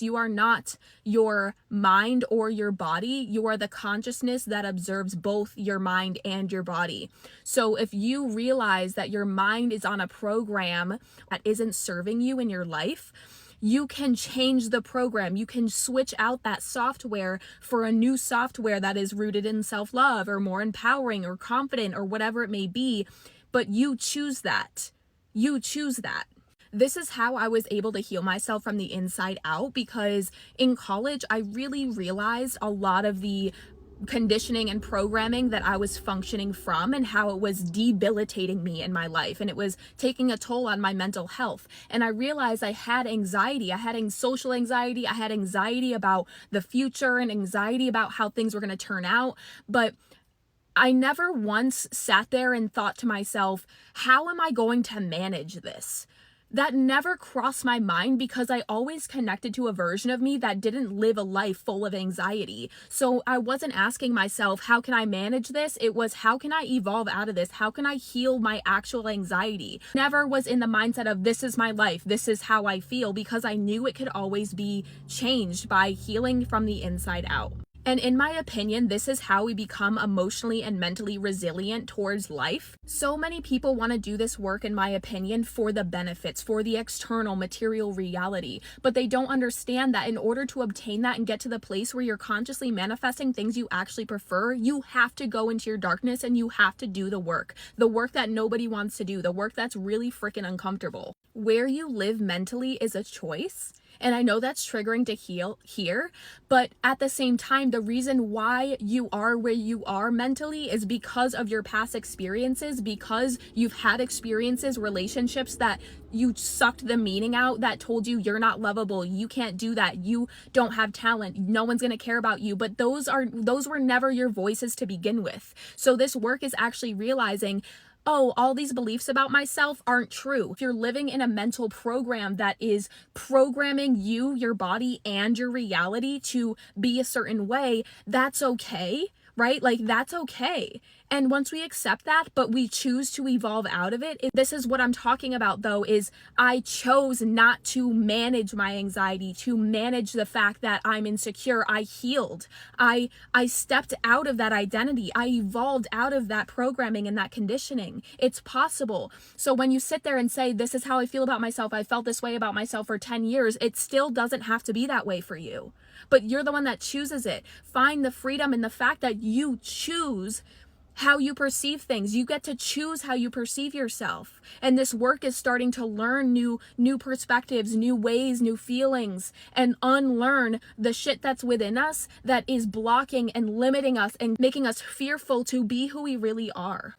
You are not your mind or your body. You are the consciousness that observes both your mind and your body. So if you realize that your mind is on a program that isn't serving you in your life, you can change the program. You can switch out that software for a new software that is rooted in self-love or more empowering or confident or whatever it may be. But you choose that. You choose that. This is how I was able to heal myself from the inside out, because in college, I really realized a lot of the conditioning and programming that I was functioning from and how it was debilitating me in my life, and it was taking a toll on my mental health. And I realized I had anxiety. I had social anxiety. I had anxiety about the future and anxiety about how things were going to turn out. But I never once sat there and thought to myself, how am I going to manage this? That never crossed my mind, because I always connected to a version of me that didn't live a life full of anxiety. So I wasn't asking myself, how can I manage this? It was, how can I evolve out of this? How can I heal my actual anxiety? Never was in the mindset of, this is my life, this is how I feel, because I knew it could always be changed by healing from the inside out. And in my opinion, this is how we become emotionally and mentally resilient towards life. So many people want to do this work, in my opinion, for the benefits, for the external material reality. But they don't understand that in order to obtain that and get to the place where you're consciously manifesting things you actually prefer, you have to go into your darkness and you have to do the work that nobody wants to do, the work that's really freaking uncomfortable. Where you live mentally is a choice. And I know that's triggering to hear, but at the same time, the reason why you are where you are mentally is because of your past experiences, because you've had experiences, relationships that you sucked the meaning out, that told you you're not lovable, you can't do that, you don't have talent, no one's going to care about you. But those were never your voices to begin with. So this work is actually realizing, oh, all these beliefs about myself aren't true. If you're living in a mental program that is programming you, your body, and your reality to be a certain way, that's okay, right? Like, that's okay. And once we accept that, but we choose to evolve out of it, this is what I'm talking about, though, is I chose not to manage my anxiety, to manage the fact that I'm insecure. I healed. I stepped out of that identity. I evolved out of that programming and that conditioning. It's possible. So when you sit there and say, this is how I feel about myself, I felt this way about myself for 10 years, it still doesn't have to be that way for you. But you're the one that chooses it. Find the freedom in the fact that you choose how you perceive things. You get to choose how you perceive yourself. And this work is starting to learn new perspectives, new ways, new feelings, and unlearn the shit that's within us that is blocking and limiting us and making us fearful to be who we really are.